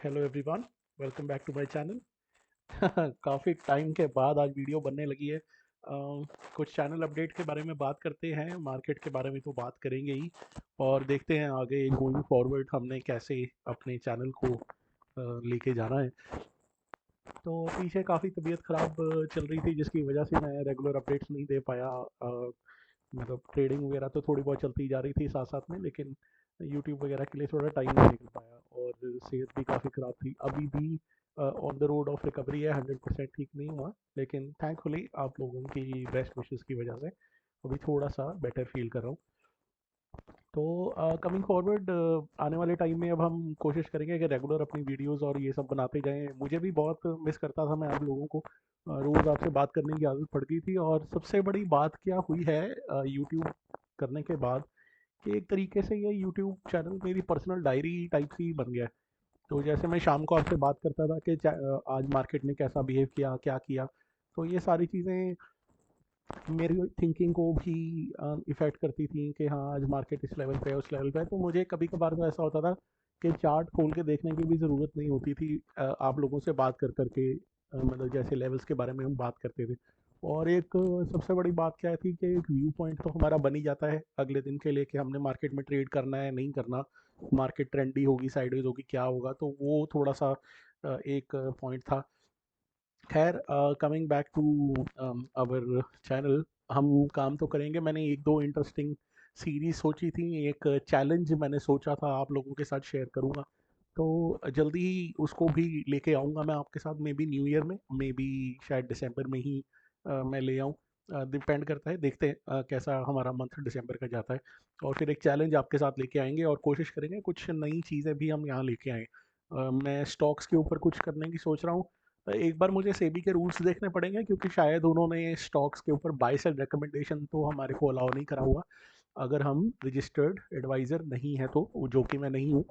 Hello everyone, welcome back to my channel. काफ़ी time के बाद आज वीडियो बनने लगी है। कुछ चैनल अपडेट के बारे में बात करते हैं, मार्केट के बारे में तो बात करेंगे ही, और देखते हैं आगे गोइंग फॉरवर्ड हमने कैसे अपने चैनल को लेके जाना है। तो पीछे काफ़ी तबीयत ख़राब चल रही थी, जिसकी वजह से मैं रेगुलर अपडेट्स नहीं दे पाया। मतलब ट्रेडिंग वगैरह तो थोड़ी बहुत चलती जा रही थी साथ साथ में, लेकिन यूट्यूब वगैरह के लिए थोड़ा टाइम नहीं निकल पाया, और सेहत भी काफ़ी ख़राब थी। अभी भी on the road of recovery है, 100% ठीक नहीं हुआ, लेकिन थैंकफुली आप लोगों की बेस्ट विशेस की वजह से अभी थोड़ा सा बेटर फील कर रहा हूँ। तो कमिंग फॉरवर्ड आने वाले टाइम में अब हम कोशिश करेंगे कि रेगुलर अपनी वीडियोस और ये सब बनाते जाएं। मुझे भी बहुत मिस करता था मैं आप लोगों को, रोज़ आपसे बात करने की आदत पड़ गई थी। और सबसे बड़ी बात क्या हुई है यूट्यूब करने के बाद, कि एक तरीके से ये यूट्यूब चैनल मेरी पर्सनल डायरी टाइप सी बन गया है। तो जैसे मैं शाम को आपसे बात करता था कि आज मार्केट ने कैसा बिहेव किया, क्या किया, तो ये सारी चीज़ें मेरी थिंकिंग को भी इफ़ेक्ट करती थी कि हाँ आज मार्केट इस लेवल पे है, उस लेवल पे है। तो मुझे कभी कभार तो ऐसा होता था कि चार्ट खोल के देखने की भी ज़रूरत नहीं होती थी, आप लोगों से बात कर करके मतलब जैसे लेवल्स के बारे में हम बात करते थे। और एक सबसे बड़ी बात क्या थी कि एक व्यू पॉइंट तो हमारा बन ही जाता है अगले दिन के लिए, कि हमने मार्केट में ट्रेड करना है नहीं करना, मार्केट ट्रेंडी होगी, साइडवेज होगी, क्या होगा। तो वो थोड़ा सा एक पॉइंट था। खैर, coming back to our channel, हम काम तो करेंगे। मैंने एक दो इंटरेस्टिंग सीरीज सोची थी, एक चैलेंज मैंने सोचा था आप लोगों के साथ शेयर करूंगा। तो जल्दी ही उसको भी लेके आऊँगा मैं आपके साथ, मे बी न्यू ईयर में, मे बी शायद दिसंबर में ही मैं ले आऊँ। डिपेंड करता है, देखते हैं कैसा हमारा मंथ दिसंबर का जाता है। और फिर एक चैलेंज आपके साथ लेके आएंगे और कोशिश करेंगे कुछ नई चीज़ें भी हम यहाँ लेके आएँ। मैं स्टॉक्स के ऊपर कुछ करने की सोच रहा हूँ। एक बार मुझे सेबी के रूल्स देखने पड़ेंगे, क्योंकि शायद उन्होंने स्टॉक्स के ऊपर बाय सेल रिकमेंडेशन तो हमारे को अलाउ नहीं करा हुआ, अगर हम रजिस्टर्ड एडवाइज़र नहीं है तो, जो कि मैं नहीं हूँ।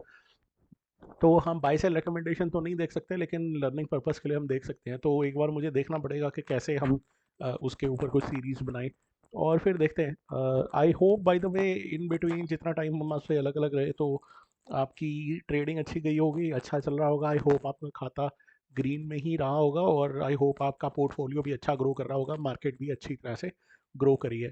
तो हम बाय सेल रिकमेंडेशन तो नहीं देख सकते, लेकिन लर्निंग पर्पस के लिए हम देख सकते हैं। तो एक बार मुझे देखना पड़ेगा कि कैसे हम उसके ऊपर कुछ सीरीज़ बनाएं, और फिर देखते हैं। I hope by the way in between जितना टाइम हम आपसे अलग अलग रहे, तो आपकी ट्रेडिंग अच्छी गई होगी, अच्छा चल रहा होगा। आई होप आपका खाता ग्रीन में ही रहा होगा, और आई होप आपका पोर्टफोलियो भी अच्छा ग्रो कर रहा होगा, मार्केट भी अच्छी तरह से ग्रो करी है।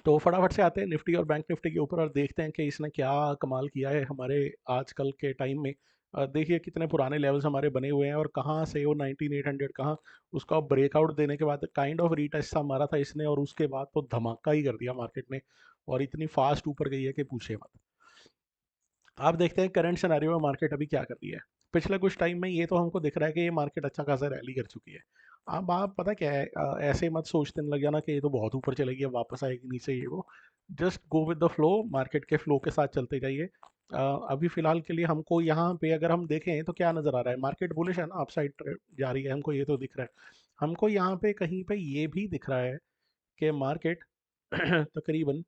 तो फटाफट से आते हैं निफ्टी और बैंक निफ्टी के ऊपर, और देखते हैं कि इसने क्या कमाल किया है हमारे आजकल के टाइम में। देखिए कितने पुराने लेवल्स हमारे बने हुए हैं, और कहाँ से वो 19800 कहाँ, उसका ब्रेकआउट देने के बाद काइंड ऑफ रीटेस्ट सा मारा था इसने, और उसके बाद तो धमाका ही कर दिया मार्केट ने, और इतनी फास्ट ऊपर गई है कि पूछे मत। आप देखते हैं करंट सिनेरियो में मार्केट अभी क्या कर रही है। पिछले कुछ टाइम में ये तो हमको दिख रहा है कि ये मार्केट अच्छा खासा रैली कर चुकी है। अब आप पता क्या है, ऐसे मत सोचने लग जाना कि ये तो बहुत ऊपर चलेगी, अब वापस आएगी नीचे, ये वो। Just go with the flow, market के फ्लो के साथ चलते जाइए। अभी फिलहाल के लिए हमको यहाँ पे अगर हम देखें तो क्या नज़र आ रहा है, मार्केट बुलिश है ना, अप साइड जा रही है, हमको ये तो दिख रहा है। हमको यहाँ पे कहीं पे ये भी दिख रहा है कि मार्केट तकरीबन,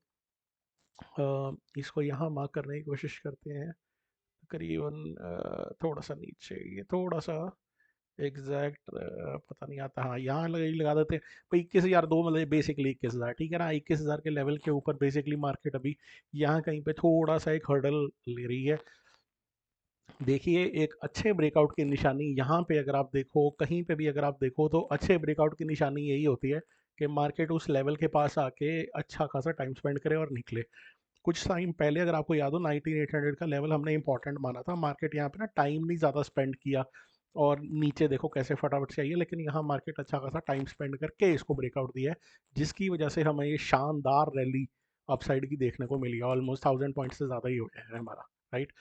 इसको यहाँ मार्क करने की कोशिश करते हैं, तकरीबन थोड़ा सा नीचे, ये थोड़ा सा एग्जैक्ट पता नहीं आता, हाँ यहाँ लगा देते हैं भाई 21,000 दो, मतलब बेसिकली 21,000, ठीक है ना। 21,000 के लेवल के ऊपर बेसिकली मार्केट अभी यहाँ कहीं पे थोड़ा सा एक हर्डल ले रही है। देखिए एक अच्छे ब्रेकआउट की निशानी यहाँ पे अगर आप देखो, कहीं पे भी अगर आप देखो, तो अच्छे ब्रेकआउट की निशानी यही होती है कि मार्केट उस लेवल के पास आके अच्छा खासा टाइम स्पेंड करे और निकले। कुछ टाइम पहले अगर आपको याद हो, 19800 का लेवल हमने इंपॉर्टेंट माना था, मार्केट यहाँ पे ना टाइम नहीं ज़्यादा स्पेंड किया, और नीचे देखो कैसे फटाफट से आई है। लेकिन यहाँ मार्केट अच्छा खासा टाइम स्पेंड करके इसको ब्रेकआउट दिया है, जिसकी वजह से हमें ये शानदार रैली अपसाइड की देखने को मिली है। ऑलमोस्ट 1000 पॉइंट से ज़्यादा ही हो गया है हमारा, राइट।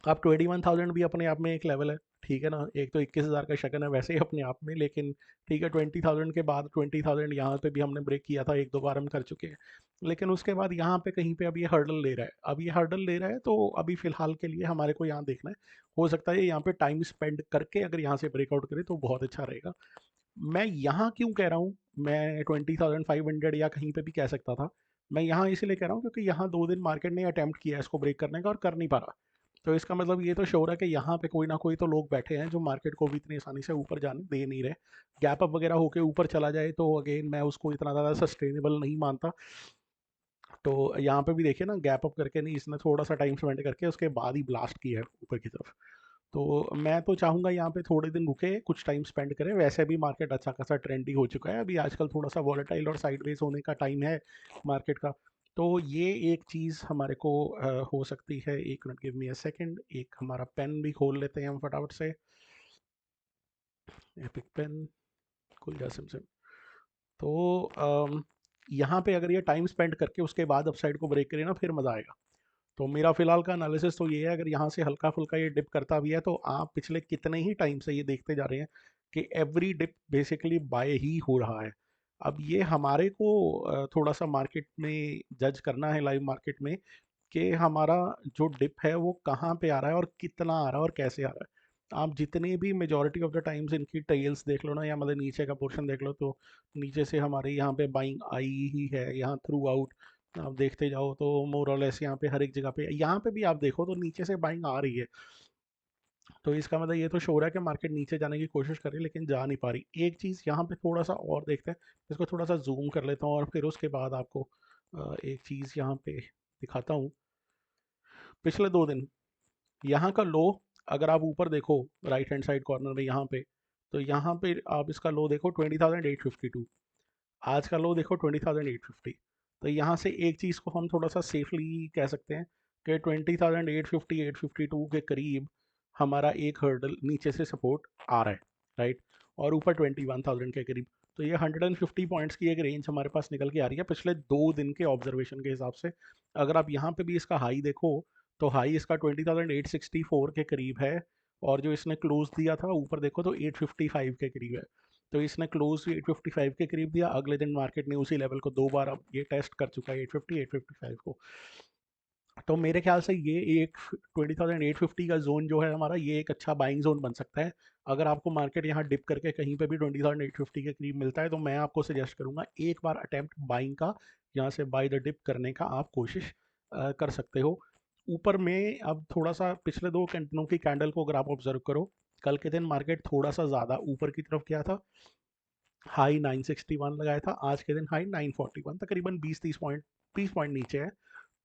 अब 21,000 भी अपने आप में एक लेवल है, ठीक है ना। एक तो 21,000 का शकन है वैसे ही अपने आप में, लेकिन ठीक है, 20,000 के बाद 20,000 यहाँ पे भी हमने ब्रेक किया था, एक दो बार हम कर चुके हैं। लेकिन उसके बाद यहाँ पे कहीं पे अब ये हर्डल ले रहा है, अब ये हर्डल ले रहा है, तो अभी फिलहाल के लिए हमारे को यहाँ देखना है। हो सकता है यहाँ पे टाइम स्पेंड करके अगर यहाँ से ब्रेकआउट करे तो बहुत अच्छा रहेगा। मैं यहाँ क्यों कह रहा हूँ, मैं 20,500 या कहीं पे भी कह सकता था। मैं यहाँ इसलिए कह रहा हूँ क्योंकि यहाँ 2 दिन मार्केट ने अटेम्प्ट किया है इसको ब्रेक करने का और कर नहीं पा रहा। तो इसका मतलब ये तो श्योर है कि यहाँ पे कोई ना कोई तो लोग बैठे हैं जो मार्केट को भी इतनी आसानी से ऊपर जाने दे नहीं रहे। गैप अप वगैरह होके ऊपर चला जाए तो अगेन मैं उसको इतना ज़्यादा सस्टेनेबल नहीं मानता। तो यहाँ पे भी देखिए ना, गैप अप करके नहीं, इसने थोड़ा सा टाइम स्पेंड करके उसके बाद ही ब्लास्ट किया है ऊपर की तरफ। तो मैं तो चाहूँगा यहाँ पे थोड़े दिन रुके, कुछ टाइम स्पेंड करें। वैसे भी मार्केट अच्छा खासा ट्रेंडी हो चुका है, अभी आजकल थोड़ा सा वॉलेटाइल और साइडवेज होने का टाइम है मार्केट का। तो ये एक चीज़ हमारे को हो सकती है। एक minute, give me a second, एक हमारा पेन भी खोल लेते हैं हम फटाफट से। एपिक पेन खुल जा सिम सिम। तो यहाँ पे अगर ये टाइम स्पेंड करके उसके बाद अपसाइड को ब्रेक करें ना, फिर मज़ा आएगा। तो मेरा फिलहाल का एनालिसिस तो ये है, अगर यहाँ से हल्का फुल्का ये डिप करता भी है तो आप पिछले कितने ही टाइम से ये देखते जा रहे हैं कि एवरी डिप बेसिकली बाय ही हो रहा है। अब ये हमारे को थोड़ा सा मार्केट में जज करना है, लाइव मार्केट में, कि हमारा जो डिप है वो कहाँ पे आ रहा है और कितना आ रहा है और कैसे आ रहा है। आप जितने भी मेजॉरिटी ऑफ द टाइम्स इनकी टेल्स देख लो ना, या मतलब नीचे का पोर्शन देख लो, तो नीचे से हमारे यहाँ पे बाइंग आई ही है यहाँ थ्रू आउट। आप देखते जाओ तो मोर और लेस यहाँ पे हर एक जगह पे, यहाँ पे भी आप देखो तो नीचे से बाइंग आ रही है। तो इसका मतलब ये तो शो रहा है कि मार्केट नीचे जाने की कोशिश कर रही है लेकिन जा नहीं पा रही। एक चीज़ यहाँ पे थोड़ा सा और देखते हैं, इसको थोड़ा सा जूम कर लेता हूँ और फिर उसके बाद आपको एक चीज़ यहाँ पे दिखाता हूँ। पिछले 2 दिन यहाँ का लो, अगर आप ऊपर देखो राइट हैंड साइड कॉर्नर में यहाँ पे, तो यहाँ पे आप इसका लो देखो 20,852। आज का लो देखो 20,850। तो यहाँ से एक चीज़ को हम थोड़ा सा सेफली कह सकते हैं कि 20,850 852 के करीब हमारा एक हर्डल नीचे से सपोर्ट आ रहा है, राइट। और ऊपर 21,000 के करीब। तो ये 150 पॉइंट्स की एक रेंज हमारे पास निकल के आ रही है पिछले 2 दिन के ऑब्जर्वेशन के हिसाब से। अगर आप यहाँ पे भी इसका हाई देखो, तो हाई इसका 20,864 के करीब है, और जो इसने क्लोज दिया था ऊपर देखो तो 855 के करीब है। तो इसने क्लोज 855 के करीब दिया, अगले दिन मार्केट ने उसी लेवल को 2 बार अब ये टेस्ट कर चुका है, 850 855 को। तो मेरे ख्याल से ये एक 20,850 का जोन जो है हमारा, ये एक अच्छा बाइंग जोन बन सकता है। अगर आपको मार्केट यहाँ डिप करके कहीं पे भी 20,850 के करीब मिलता है, तो मैं आपको सजेस्ट करूंगा एक बार अटेम्प्ट बाइंग का, यहाँ से बाय द डिप करने का आप कोशिश कर सकते हो। ऊपर में अब थोड़ा सा पिछले 2 घंटों की कैंडल को अगर आप ऑब्जर्व करो, कल के दिन मार्केट थोड़ा सा ज़्यादा ऊपर की तरफ गया था, हाई 961 लगाया था, आज के दिन हाई 941, तकरीबन 20 पॉइंट नीचे है।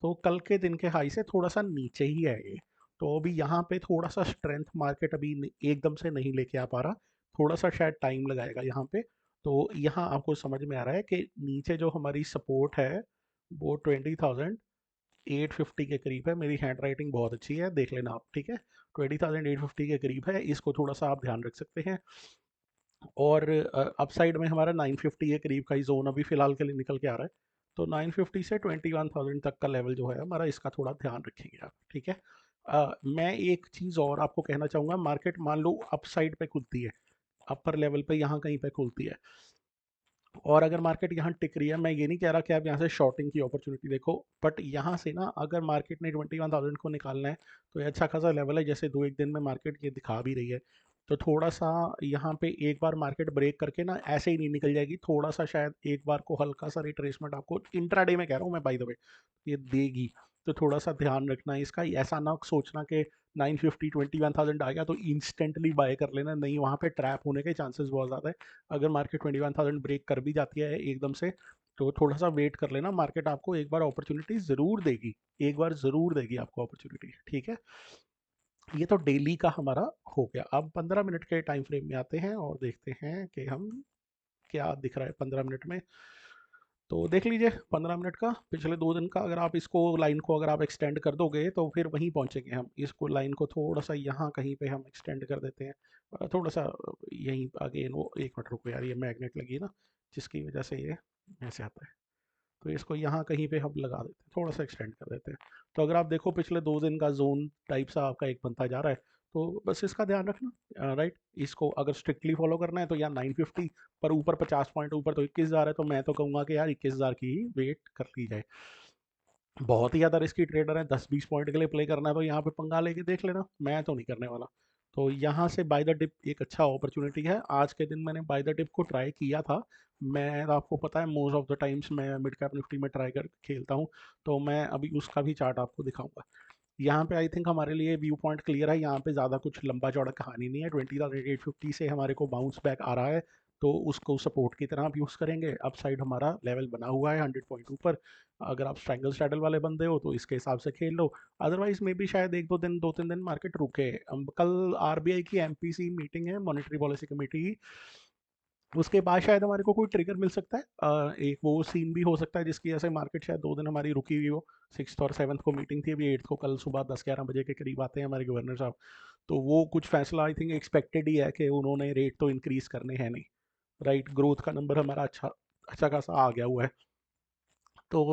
तो कल के दिन के हाई से थोड़ा सा नीचे ही है ये। तो अभी यहाँ पे थोड़ा सा स्ट्रेंथ मार्केट अभी एकदम से नहीं लेके आ पा रहा, थोड़ा सा शायद टाइम लगाएगा यहाँ पे। तो यहाँ आपको समझ में आ रहा है कि नीचे जो हमारी सपोर्ट है वो 20,850 के करीब है। मेरी हैंड राइटिंग बहुत अच्छी है, देख लेना आप, ठीक है। 20,850 के करीब है, इसको थोड़ा सा आप ध्यान रख सकते हैं। और अपसाइड में हमारा 950 के करीब का ही जोन अभी फिलहाल के लिए निकल के आ रहा है। तो 950 से 21,000 तक का लेवल जो है हमारा, इसका थोड़ा ध्यान रखेंगे आप, ठीक है। मैं एक चीज़ और आपको कहना चाहूँगा, मार्केट मान लो अपसाइड पे खुलती है, अपर लेवल पे यहाँ कहीं पे खुलती है, और अगर मार्केट यहाँ टिक रही है, मैं ये नहीं कह रहा कि आप यहाँ से शॉर्टिंग की अपॉर्चुनिटी देखो, बट यहाँ से ना अगर मार्केट ने 21,000 को निकालना है, तो ये अच्छा खासा लेवल है, जैसे 2 एक दिन में मार्केट ये दिखा भी रही है। तो थोड़ा सा यहाँ पे एक बार मार्केट ब्रेक करके ना ऐसे ही नहीं निकल जाएगी, थोड़ा सा शायद एक बार को हल्का सा रिट्रेसमेंट आपको इंट्राडे में कह रहा हूँ मैं, बाय द वे, ये देगी। तो थोड़ा सा ध्यान रखना है इसका, ऐसा ना सोचना कि 950 21,000 आ गया तो इंस्टेंटली बाय कर लेना, नहीं, वहाँ पे ट्रैप होने के चांसेस बहुत ज़्यादा है। अगर मार्केट 21,000 ब्रेक कर भी जाती है एकदम से, तो थोड़ा सा वेट कर लेना, मार्केट आपको एक बार अपॉर्चुनिटी ज़रूर देगी, एक बार ज़रूर देगी आपको अपॉर्चुनिटी, ठीक है। ये तो डेली का हमारा हो गया। अब 15 मिनट के टाइम फ्रेम में आते हैं और देखते हैं कि हम क्या दिख रहा है 15 मिनट में। तो देख लीजिए 15 मिनट का पिछले 2 दिन का, अगर आप इसको लाइन को अगर आप एक्सटेंड कर दोगे तो फिर वहीं पहुंचेंगे हम। इसको लाइन को थोड़ा सा यहाँ कहीं पे हम एक्सटेंड कर देते हैं, थोड़ा सा यहीं अगेन, वो एक मिनट रुको यार, ये मैग्नेट लगी है ना, जिसकी वजह से ये ऐसे आता है। तो इसको यहाँ कहीं पे हम लगा देते हैं, थोड़ा सा एक्सटेंड कर देते हैं। तो अगर आप देखो पिछले 2 दिन का जोन टाइप सा आपका एक बनता जा रहा है, तो बस इसका ध्यान रखना, राइट। इसको अगर स्ट्रिक्टली फॉलो करना है तो या 950 पर ऊपर 50 पॉइंट ऊपर तो 21,000 है, तो मैं तो कहूँगा कि यार 21,000 की ही वेट कर ली जाए। बहुत ही ज़्यादा रिस्की ट्रेडर है, 10-20 पॉइंट के लिए प्ले करना है तो यहाँ पे पंगा लेके देख लेना, मैं तो नहीं करने वाला। तो यहाँ से बाय द डिप एक अच्छा अपॉर्चुनिटी है। आज के दिन मैंने बाय द डिप को ट्राई किया था। मैं, आपको पता है, मोस्ट ऑफ द टाइम्स मैं मिड कैप निफ्टी में ट्राई कर खेलता हूँ, तो मैं अभी उसका भी चार्ट आपको दिखाऊंगा। यहाँ पे आई थिंक हमारे लिए व्यू पॉइंट क्लियर है, यहाँ पे ज़्यादा कुछ लंबा चौड़ा कहानी नहीं है। 20,850 से हमारे को बाउंस बैक आ रहा है, तो उसको सपोर्ट की तरह आप यूज़ करेंगे। अप साइड हमारा लेवल बना हुआ है 100 पॉइंट ऊपर। अगर आप स्ट्रैंगल स्ट्रैडल वाले बंदे हो तो इसके हिसाब से खेल लो, अदरवाइज मे बी शायद एक दो तीन दिन मार्केट रुके। कल आरबीआई की एमपीसी मीटिंग है, मॉनेटरी पॉलिसी कमेटी की, उसके बाद शायद हमारे को कोई ट्रिगर मिल सकता है। एक वो सीन भी हो सकता है जिसकी वजह से मार्केट शायद 2 दिन हमारी रुकी हुई हो। 6th और 7th को मीटिंग थी, अभी 8th को कल सुबह 10-11 बजे के करीब आते हैं हमारे गवर्नर साहब। तो वो कुछ फैसला आई थिंक एक्सपेक्टेड ही है कि उन्होंने रेट तो इंक्रीज करने हैं नहीं। राइट, ग्रोथ का नंबर हमारा अच्छा अच्छा खासा आ गया हुआ है, तो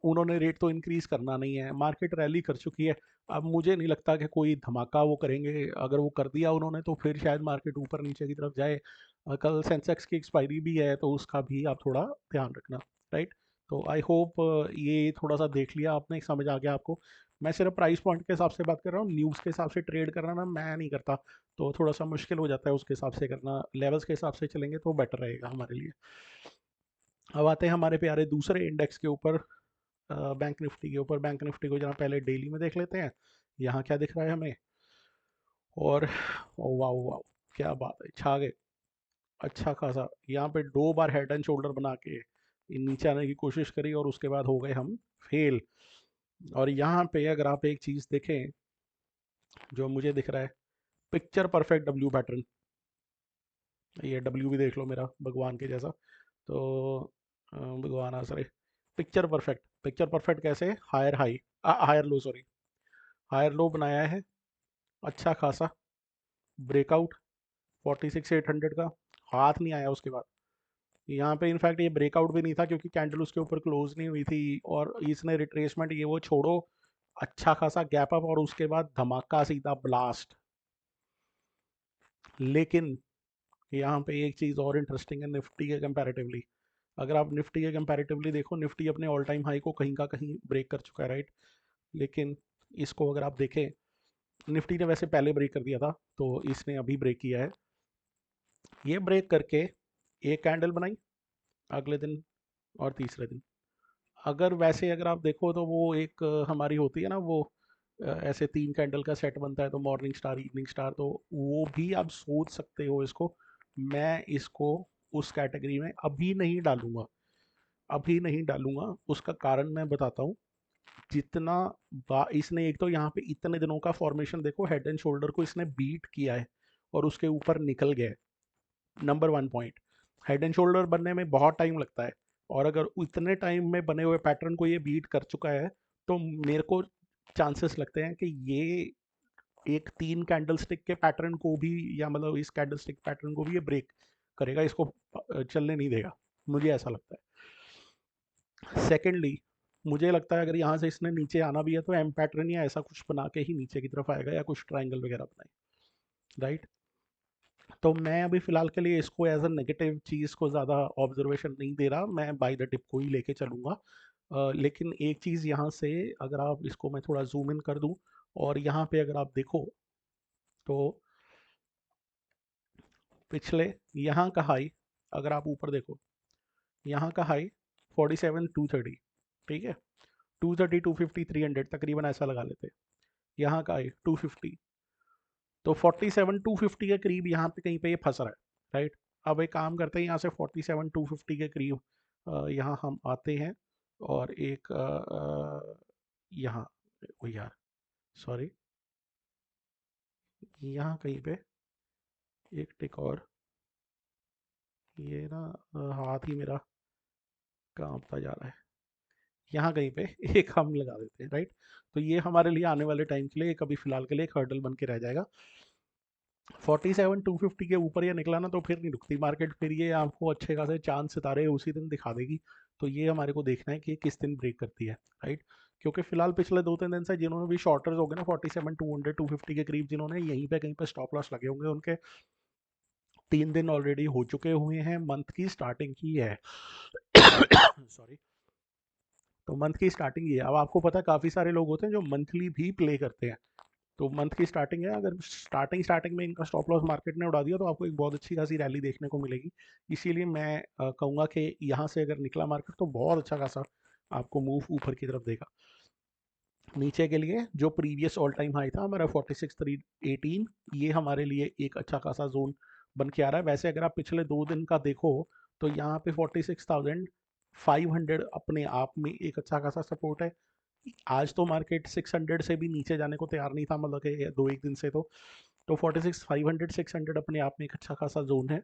उन्होंने रेट तो इंक्रीज करना नहीं है। मार्केट रैली कर चुकी है, अब मुझे नहीं लगता कि कोई धमाका वो करेंगे। अगर वो कर दिया उन्होंने तो फिर शायद मार्केट ऊपर नीचे की तरफ जाए। कल सेंसेक्स की एक्सपायरी भी है, तो उसका भी आप थोड़ा ध्यान रखना। राइट, तो आई होप ये थोड़ा सा देख लिया आपने, समझ आ गया आपको। मैं सिर्फ प्राइस पॉइंट के हिसाब से बात कर रहा हूँ, न्यूज़ के हिसाब से ट्रेड करना ना मैं नहीं करता, तो थोड़ा सा मुश्किल हो जाता है उसके हिसाब से करना। लेवल्स के हिसाब से चलेंगे तो बेटर रहेगा हमारे लिए। अब आते हैं हमारे प्यारे दूसरे इंडेक्स के ऊपर, बैंक निफ्टी के ऊपर। बैंक निफ्टी को जरा पहले डेली में देख लेते हैं, यहाँ क्या दिख रहा है हमें। और वाह वाह, क्या बात है, छा गए अच्छा खासा। यहाँ पे 2 बार हेड एंड शोल्डर बना के नीचे आने की कोशिश करी और उसके बाद हो गए हम फेल। और यहाँ पे अगर आप एक चीज़ देखें जो मुझे दिख रहा है, पिक्चर परफेक्ट डब्ल्यू पैटर्न। ये डब्ल्यू भी देख लो मेरा भगवान के जैसा। तो भगवान आसरे, पिक्चर परफेक्ट। पिक्चर परफेक्ट कैसे, higher high, higher low sorry, higher low बनाया है अच्छा खासा। ब्रेकआउट 46,800 का, हाथ नहीं आया उसके बाद। यहाँ पे इनफैक्ट ये ब्रेकआउट भी नहीं था क्योंकि कैंडल उसके ऊपर क्लोज नहीं हुई थी, और इसने रिट्रेसमेंट ये वो छोड़ो, अच्छा खासा गैप अप और उसके बाद धमाका सीधा ब्लास्ट। लेकिन यहाँ पे एक चीज़ और इंटरेस्टिंग है निफ्टी के कंपैरेटिवली। अगर आप निफ्टी के कंपैरेटिवली देखो, निफ्टी अपने ऑल टाइम हाई को कहीं का कहीं ब्रेक कर चुका है, राइट। लेकिन इसको अगर आप देखें, निफ्टी ने वैसे पहले ब्रेक कर दिया था, तो इसने अभी ब्रेक किया है। ये ब्रेक करके एक कैंडल बनाई अगले दिन और तीसरे दिन। अगर वैसे अगर आप देखो तो वो एक हमारी होती है ना वो, ऐसे 3 कैंडल का सेट बनता है, तो मॉर्निंग स्टार, इवनिंग स्टार, तो वो भी आप सोच सकते हो इसको। मैं इसको उस कैटेगरी में अभी नहीं डालूंगा, अभी नहीं डालूंगा। उसका कारण मैं बताता हूँ। जितना इसने एक तो यहाँ पे इतने दिनों का फॉर्मेशन देखो, हेड एंड शोल्डर को इसने बीट किया है और उसके ऊपर निकल गया है। Number 1 point, head and shoulder बनने में बहुत टाइम लगता है, और अगर उतने टाइम में बने हुए पैटर्न को ये बीट कर चुका है, तो मेरे को चांसेस लगते हैं कि ये एक 3 कैंडल स्टिक के पैटर्न को भी, या मतलब इस कैंडल स्टिक पैटर्न को भी ये ब्रेक करेगा, इसको चलने नहीं देगा, मुझे ऐसा लगता है। सेकेंडली, मुझे लगता है अगर यहाँ से इसने नीचे आना भी है तो एम पैटर्न या ऐसा कुछ बना के ही नीचे की तरफ आएगा, या कुछ ट्राइंगल वगैरह बनाए, राइट। तो मैं अभी फ़िलहाल के लिए इसको एज अ नेगेटिव चीज़ को ज़्यादा ऑब्जर्वेशन नहीं दे रहा, मैं बाय द टिप को ही लेके चलूँगा। लेकिन एक चीज़ यहाँ से, अगर आप इसको मैं थोड़ा जूम इन कर दूँ, और यहाँ पे अगर आप देखो तो पिछले यहाँ का हाई, अगर आप ऊपर देखो, यहाँ का हाई 47,230, ठीक है। 230, 250, 300 तकरीबन ऐसा लगा लेते। यहाँ का हाई 250, तो 47,250 के करीब यहाँ पे कहीं पे ये फंस रहा है, राइट। अब एक काम करते हैं, यहाँ से 47,250 के करीब यहाँ हम आते हैं, और एक यहाँ, ओ यार सॉरी, यहाँ कहीं पे एक टिक और, ये ना हाथ ही मेरा कांपता जा रहा है। यहाँ कहीं पे एक हम लगा देते हैं, राइट। तो ये हमारे लिए आने वाले टाइम के लिए कभी फिलहाल के लिए एक हर्डल बन के रह जाएगा। 47,250 के ऊपर ये निकला ना तो फिर नहीं रुकती मार्केट, फिर ये आपको अच्छे खासे चांद सितारे उसी दिन दिखा देगी। तो ये हमारे को देखना है कि ये किस दिन ब्रेक करती है, राइट। क्योंकि फिलहाल पिछले 2-3 दिन से जिन्होंने भी शॉर्टर्स हो गए ना 47,200, 250 के करीब, जिन्होंने यहीं पे कहीं पे स्टॉप लॉस लगे होंगे, उनके 3 दिन ऑलरेडी हो चुके हुए हैं, मंथ की स्टार्टिंग ही है। सॉरी, तो मंथ की स्टार्टिंग ही है। अब आपको पता है काफ़ी सारे लोग होते हैं जो मंथली भी प्ले करते हैं, तो मंथ की स्टार्टिंग है, अगर स्टार्टिंग में इनका स्टॉप लॉस मार्केट ने उड़ा दिया तो आपको एक बहुत अच्छी खासी रैली देखने को मिलेगी। इसीलिए मैं कहूँगा कि यहाँ से अगर निकला मार्केट तो बहुत अच्छा खासा आपको मूव ऊपर की तरफ देगा। नीचे के लिए जो प्रीवियस ऑल टाइम हाई था हमारा 46,318, ये हमारे लिए एक अच्छा खासा जोन बन के आ रहा है। वैसे अगर आप पिछले 2 दिन का देखो तो यहाँ पे 46,500 अपने आप में एक अच्छा खासा सपोर्ट है। आज तो मार्केट 600 से भी नीचे जाने को तैयार नहीं था, मतलब कि 2 एक दिन से तो 46,500 600 अपने आप में एक अच्छा खासा जोन है,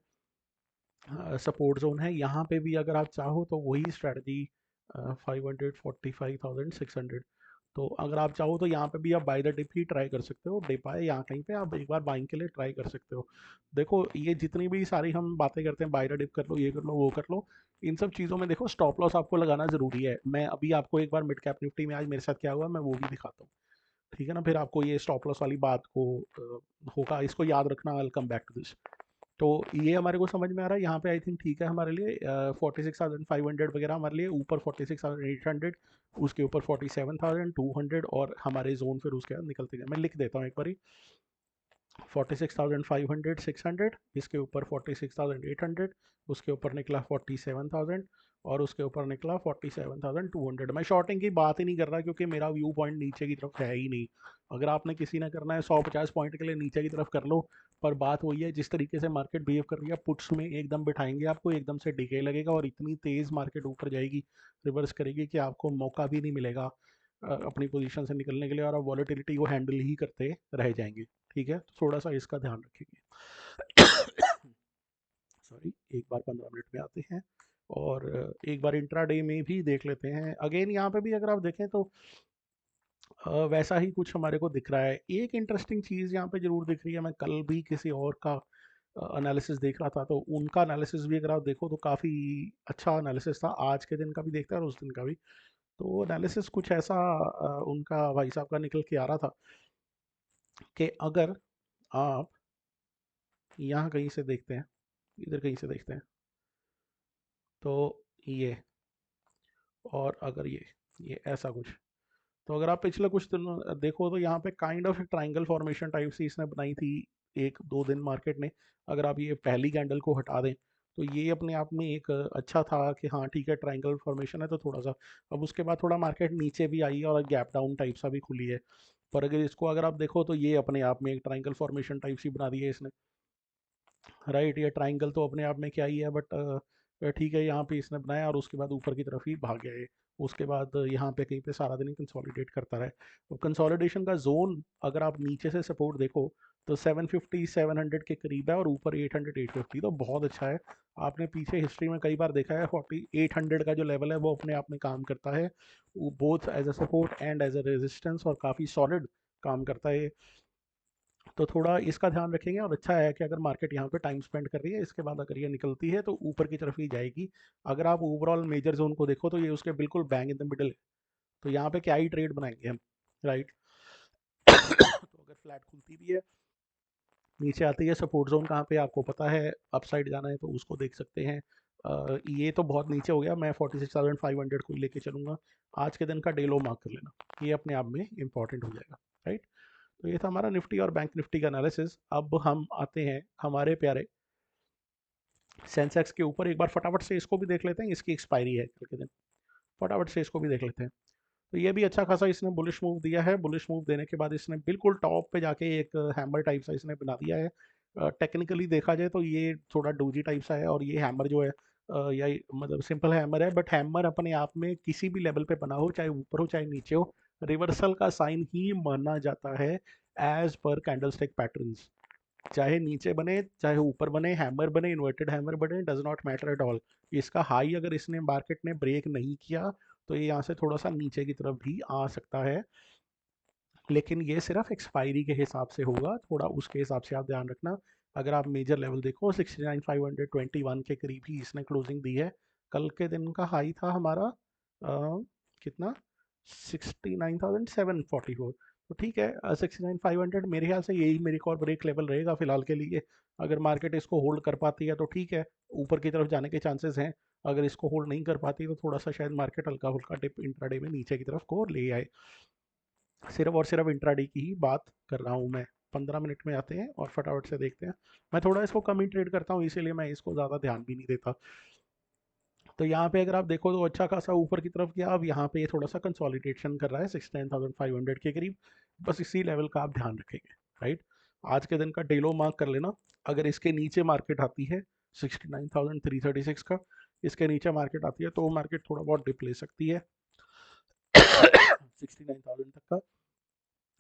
सपोर्ट जोन है। यहाँ पे भी अगर आप चाहो तो वही स्ट्रेटजी 545,600, तो अगर आप चाहो तो यहाँ पे भी आप बाय द डिप ही ट्राई कर सकते हो। डिप आए यहाँ कहीं पे आप एक बार बाइंग के लिए ट्राई कर सकते हो। देखो ये जितनी भी सारी हम बातें करते हैं, बाय द डिप कर लो, ये कर लो, वो कर लो, इन सब चीज़ों में देखो स्टॉप लॉस आपको लगाना ज़रूरी है। मैं अभी आपको एक बार मिड कैप निफ्टी में आज मेरे साथ क्या हुआ मैं वो भी दिखाता हूँ, ठीक है ना। फिर आपको ये स्टॉप लॉस वाली बात को होगा, इसको याद रखना। I will come back to this. तो ये हमारे को समझ में आ रहा है। यहाँ पे आई थिंक ठीक है हमारे लिए, 46,500 वगैरह हमारे लिए ऊपर, 46,800 उसके ऊपर 47,200 और हमारे जोन फिर उसके बाद निकलते गए। मैं लिख देता हूँ एक बार, 46,500 600, इसके ऊपर 46,800, उसके ऊपर निकला 47,000 और उसके ऊपर निकला 47,200। मैं शॉर्टिंग की बात ही नहीं कर रहा क्योंकि मेरा व्यू पॉइंट नीचे की तरफ है ही नहीं। अगर आपने किसी ने करना है 150 पॉइंट के लिए नीचे की तरफ कर लो, पर बात वही है जिस तरीके से मार्केट बिहेव कर रही है, पुट्स में एकदम बिठाएंगे आपको, एकदम से डिके लगेगा और इतनी तेज़ मार्केट ऊपर जाएगी, रिवर्स करेगी कि आपको मौका भी नहीं मिलेगा अपनी पोजीशन से निकलने के लिए, और आप वॉलेटिलिटी को हैंडल ही करते रह जाएंगे। ठीक है, तो थोड़ा सा इसका ध्यान रखेंगे। सॉरी, एक बार 15 मिनट में आते हैं और एक बार इंट्राडे में भी देख लेते हैं। अगेन यहाँ पे भी अगर आप देखें तो वैसा ही कुछ हमारे को दिख रहा है। एक इंटरेस्टिंग चीज़ यहाँ पे जरूर दिख रही है, मैं कल भी किसी और का एनालिसिस देख रहा था, तो उनका एनालिसिस भी अगर आप देखो तो काफ़ी अच्छा एनालिसिस था। आज के दिन का भी देखता है और उस दिन का भी, तो एनालिसिस कुछ ऐसा उनका भाई साहब का निकल के आ रहा था कि अगर आप यहाँ कहीं से देखते हैं, इधर कहीं से देखते हैं, तो ये, और अगर ये ऐसा कुछ, तो अगर आप पिछले कुछ दिनों देखो तो यहाँ पे kind of triangle formation type सी इसने बनाई थी 1 2 दिन मार्केट ने। अगर आप ये पहली कैंडल को हटा दें तो ये अपने आप में एक अच्छा था कि हाँ ठीक है ट्राइंगल फॉर्मेशन है, तो थोड़ा सा अब उसके बाद थोड़ा मार्केट नीचे भी आई है और गैप डाउन टाइप सा भी खुली है। पर अगर इसको अगर आप देखो तो ये अपने आप में एक ट्राइंगल फॉर्मेशन टाइप सी बना दी है इसने, राइट। ये ट्राइंगल तो अपने आप में क्या ही है, बट ठीक है यहाँ पे इसने बनाया और उसके बाद ऊपर की तरफ ही भाग गया ये। उसके बाद यहाँ पे कहीं पे सारा दिन कंसोलिडेट करता रहे। तो कंसोलिडेशन का जोन अगर आप नीचे से सपोर्ट देखो तो 750 700 के करीब है और ऊपर 800 850, तो बहुत अच्छा है। आपने पीछे हिस्ट्री में कई बार देखा है 4800 का जो लेवल है वो अपने आप में काम करता है, both as a support and as a resistance, और काफ़ी सॉलिड काम करता है। तो थोड़ा इसका ध्यान रखेंगे। और अच्छा है कि अगर मार्केट यहाँ पे टाइम स्पेंड कर रही है, इसके बाद अगर ये निकलती है तो ऊपर की तरफ ही जाएगी। अगर आप ओवरऑल मेजर जोन को देखो तो ये उसके बिल्कुल बैंग इन द मिडल है, तो यहाँ पे क्या ही ट्रेड बनाएंगे हम, राइट। तो अगर फ्लैट खुलती भी है, नीचे आती है, सपोर्ट जोन कहाँ पे आपको पता है, अपसाइड जाना है तो उसको देख सकते हैं। ये तो बहुत नीचे हो गया, मैं 46,500 को ही लेके चलूँगा। आज के दिन का डे लो मार्क कर लेना, ये अपने आप में इंपॉर्टेंट हो जाएगा, राइट। तो ये था हमारा निफ्टी और बैंक निफ्टी का एनालिसिस। अब हम आते हैं हमारे प्यारे सेंसेक्स के ऊपर। एक बार फटाफट से इसको भी देख लेते हैं, इसकी एक्सपायरी है कल के दिन, फटाफट से इसको भी देख लेते हैं। तो ये भी अच्छा खासा इसने बुलिश मूव दिया है। बुलिश मूव देने के बाद इसने बिल्कुल टॉप पे जाके एक हैमर टाइप सा इसने बना दिया है। टेक्निकली देखा जाए तो ये थोड़ा डोजी टाइप सा है, और ये हैमर जो है या मतलब सिंपल हैमर है, बट हैमर अपने आप में किसी भी लेवल पे बना हो, चाहे ऊपर हो चाहे नीचे हो, रिवर्सल का साइन ही माना जाता है एज पर कैंडलस्टिक पैटर्न्स। चाहे नीचे बने चाहे ऊपर बने, हैमर बने इन्वर्टेड हैमर बने, does not matter at all. इसका हाई अगर इसने मार्केट ने ब्रेक नहीं किया तो ये यहाँ से थोड़ा सा नीचे की तरफ भी आ सकता है, लेकिन ये सिर्फ एक्सपायरी के हिसाब से होगा, थोड़ा उसके हिसाब से आप ध्यान रखना। अगर आप मेजर लेवल देखो 69,521 के करीब ही इसने क्लोजिंग दी है। कल के दिन का हाई था हमारा कितना, 69,744। तो ठीक है, 69,500 मेरे ख्याल से यही मेरे को और ब्रेक लेवल रहेगा फिलहाल के लिए। अगर मार्केट इसको होल्ड कर पाती है तो ठीक है, ऊपर की तरफ जाने के चांसेस हैं। अगर इसको होल्ड नहीं कर पाती तो थोड़ा सा शायद मार्केट हल्का फुल्का डिप इंट्राडे में नीचे की तरफ को ले आए। सिर्फ और सिर्फ इंट्राडे की ही बात कर रहा हूँ मैं। 15 मिनट में आते हैं और फटाफट से देखते हैं। मैं थोड़ा इसको कम ही ट्रेड करता हूँ, इसीलिए मैं इसको ज़्यादा ध्यान भी नहीं देता। तो यहाँ पे अगर आप देखो तो अच्छा खासा ऊपर की तरफ गया। अब यहाँ पे ये थोड़ा सा कंसोलिडेशन कर रहा है 69,500 के करीब, बस इसी लेवल का आप ध्यान रखेंगे, राइट। आज के दिन का डेलो मार्क कर लेना। अगर इसके नीचे मार्केट आती है 69,336 का, इसके नीचे मार्केट आती है तो वो मार्केट थोड़ा बहुत डिप ले सकती है 69,000 तक का।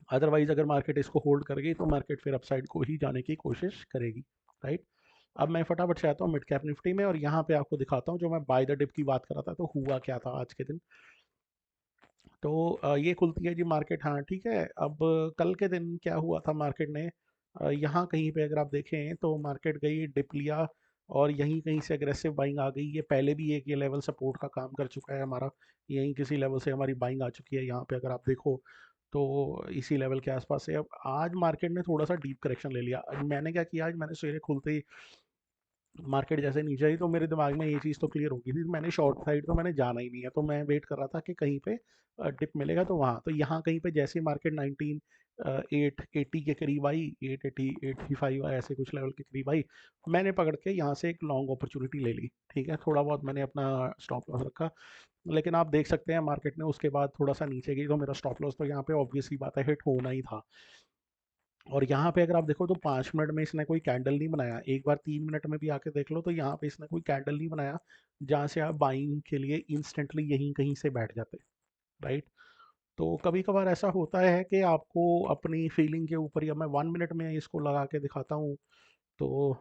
अदरवाइज अगर मार्केट इसको होल्ड करेगी तो मार्केट फिर अपसाइड को ही जाने की कोशिश करेगी, राइट। अब मैं फटाफट से आता हूँ मिड कैप निफ्टी में, और यहाँ पे आपको दिखाता हूँ जो मैं बाय द डिप की बात कर रहा था तो हुआ क्या था आज के दिन। तो ये खुलती है जी मार्केट, हाँ ठीक है। अब कल के दिन क्या हुआ था मार्केट ने, यहाँ कहीं पे अगर आप देखें तो मार्केट गई डिप लिया और यहीं कहीं से अग्रेसिव बाइंग आ गई। ये पहले भी एक ये लेवल सपोर्ट का काम कर चुका है हमारा, यहीं किसी लेवल से हमारी बाइंग आ चुकी है यहाँ पे अगर आप देखो तो इसी लेवल के आसपास है। अब आज मार्केट ने थोड़ा सा डीप करेक्शन ले लिया। मैंने क्या किया, आज मैंने सवेरे खुलते ही मार्केट जैसे नीचे आई तो मेरे दिमाग में ये चीज़ तो क्लियर हो गई थी, मैंने शॉर्ट साइड तो मैंने जाना ही नहीं है, तो मैं वेट कर रहा था कि कहीं पे डिप मिलेगा तो वहाँ, तो यहाँ कहीं पे जैसे मार्केट 880 के करीब आई, 880 85 ऐसे कुछ लेवल के करीब आई, मैंने पकड़ के यहाँ से एक लॉन्ग अपॉर्चुनिटी ले ली। ठीक है, थोड़ा बहुत मैंने अपना स्टॉप लॉस रखा, लेकिन आप देख सकते हैं मार्केट ने उसके बाद थोड़ा सा नीचे गई तो मेरा स्टॉप लॉस तो यहाँ पे ऑब्वियस ही बात है हिट होना ही था। और यहाँ पे अगर आप देखो तो 5 मिनट में इसने कोई कैंडल नहीं बनाया, एक बार 3 मिनट में भी आके देख लो तो यहाँ पे इसने कोई कैंडल नहीं बनाया जहाँ से आप बाइंग के लिए इंस्टेंटली यहीं कहीं से बैठ जाते, राइट। तो कभी कभार ऐसा होता है कि आपको अपनी फीलिंग के ऊपर, या मैं 1 मिनट में इसको लगा के दिखाता हूँ तो,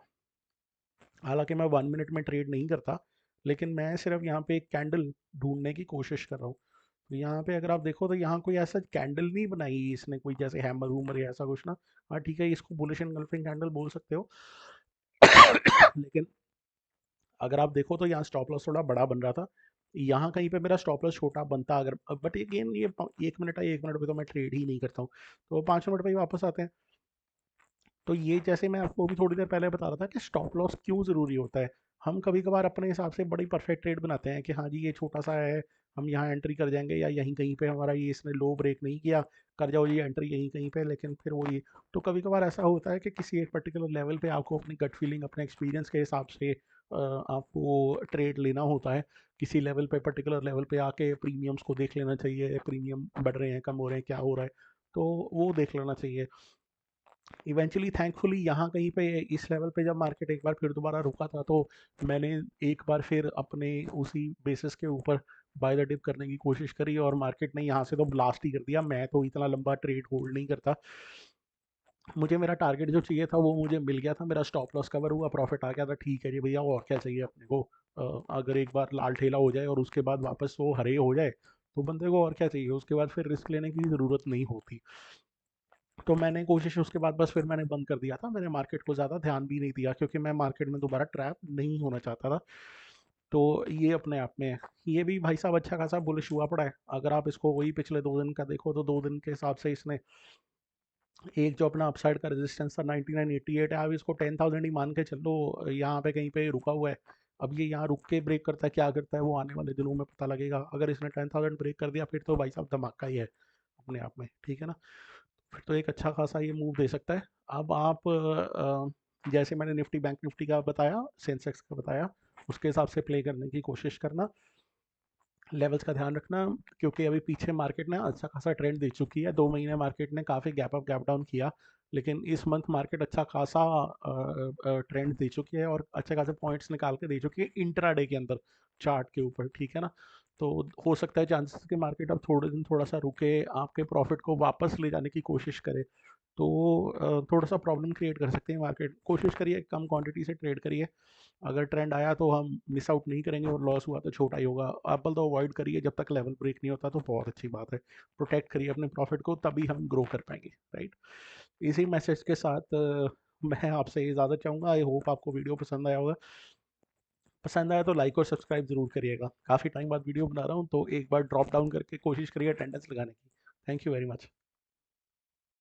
हालांकि मैं 1 मिनट में ट्रेड नहीं करता, लेकिन मैं सिर्फ यहाँ पे एक कैंडल ढूंढने की कोशिश कर रहा हूँ। तो यहाँ पे अगर आप देखो तो यहाँ कोई ऐसा कैंडल नहीं बनाई इसने, कोई जैसे हैमर वूमर या ऐसा कुछ ना। हाँ ठीक है, इसको बुलिश एंगल्फिंग कैंडल बोल सकते हो लेकिन अगर आप देखो तो यहाँ स्टॉप लॉस थोड़ा बड़ा बन रहा था, यहाँ कहीं पे मेरा स्टॉप लॉस छोटा बनता अगर, बट अगेन ये 1 मिनट है, 1 मिनट पे तो मैं ट्रेड ही नहीं करता हूँ, तो 5 मिनट पे ही वापस आते हैं। तो ये जैसे मैं आपको अभी थोड़ी देर पहले बता रहा था कि स्टॉप लॉस क्यों ज़रूरी होता है। हम कभी कभार अपने हिसाब से बड़ी परफेक्ट ट्रेड बनाते हैं कि हाँ जी ये छोटा सा है, हम यहाँ एंट्री कर जाएंगे, या यहीं कहीं पे हमारा ये इसने लो ब्रेक नहीं किया, कर जाओ ये एंट्री यहीं कहीं पे, लेकिन फिर वो ये, तो कभी कभार ऐसा होता है कि किसी एक पर्टिकुलर लेवल पे आपको अपनी गट फीलिंग, अपने एक्सपीरियंस के हिसाब से आपको ट्रेड लेना होता है। किसी लेवल पे, पर्टिकुलर लेवल पे आके प्रीमियम्स को देख लेना चाहिए, प्रीमियम बढ़ रहे हैं, कम हो रहे हैं, क्या हो रहा है, तो वो देख लेना चाहिए। इवेंचुअली थैंकफुली यहाँ कहीं पे इस लेवल पे जब मार्केट एक बार फिर दोबारा रुका था तो मैंने एक बार फिर अपने उसी बेसिस के ऊपर बाय द डिप करने की कोशिश करी, और मार्केट ने यहाँ से तो ब्लास्ट ही कर दिया। मैं तो इतना लंबा ट्रेड होल्ड नहीं करता, मुझे मेरा टारगेट जो चाहिए था वो मुझे मिल गया था, मेरा स्टॉप लॉस कवर हुआ, प्रॉफिट आ गया था, ठीक है जी भैया और क्या चाहिए अपने को। अगर एक बार लाल ठेला हो जाए और उसके बाद वापस वो हरे हो जाए तो बंदे को और क्या चाहिए, उसके बाद फिर रिस्क लेने की ज़रूरत नहीं होती। तो मैंने कोशिश उसके बाद बस फिर मैंने बंद कर दिया था, मैंने मार्केट को ज़्यादा ध्यान भी नहीं दिया क्योंकि मैं मार्केट में दोबारा ट्रैप नहीं होना चाहता था। तो ये अपने आप में है, ये भी भाई साहब अच्छा खासा बुलिश हुआ पड़ा है। अगर आप इसको वही पिछले 2 दिन का देखो तो 2 दिन के हिसाब से इसने एक जो अपना अपसाइड का रेजिस्टेंस था 9988 है, अब इसको 10,000 ही मान के चलो, यहाँ पे कहीं पे रुका हुआ है। अब ये यहाँ रुक के ब्रेक करता है, क्या करता है वो आने वाले दिनों में पता लगेगा। अगर इसने 10,000 ब्रेक कर दिया फिर तो भाई साहब धमाका ही है अपने आप में, ठीक है ना। फिर तो एक अच्छा खासा ये मूव दे सकता है। अब आप जैसे मैंने निफ्टी बैंक निफ्टी का बताया, सेंसेक्स का बताया, उसके हिसाब से प्ले करने की कोशिश करना, लेवल्स का ध्यान रखना, क्योंकि अभी पीछे मार्केट ने अच्छा खासा ट्रेंड दे चुकी है। 2 महीने मार्केट ने काफ़ी गैप अप गैप डाउन किया, लेकिन इस मंथ मार्केट अच्छा खासा ट्रेंड दे चुकी है और अच्छे खासे पॉइंट्स निकाल के दे चुकी है इंट्राडे के अंदर चार्ट के ऊपर, ठीक है ना। तो हो सकता है चांसेस कि मार्केट अब थोड़े दिन थोड़ा सा रुके, आपके प्रॉफिट को वापस ले जाने की कोशिश करे, तो थोड़ा सा प्रॉब्लम क्रिएट कर सकते हैं मार्केट। कोशिश करिए कम क्वांटिटी से ट्रेड करिए, अगर ट्रेंड आया तो हम मिस आउट नहीं करेंगे और लॉस हुआ तो छोटा ही होगा। एप्पल तो अवॉइड करिए, जब तक लेवल ब्रेक नहीं होता तो बहुत अच्छी बात है। प्रोटेक्ट करिए अपने प्रॉफिट को, तभी हम ग्रो कर पाएंगे, राइट। इसी मैसेज के साथ मैं आपसे इजाज़त चाहूँगा। आई होप आपको वीडियो पसंद आया होगा, पसंद आया तो लाइक और सब्सक्राइब ज़रूर करिएगा। काफ़ी टाइम बाद वीडियो बना रहा हूँ तो एक बार ड्रॉप डाउन करके कोशिश करिए अटेंडेंस लगाने की। Thank you very much.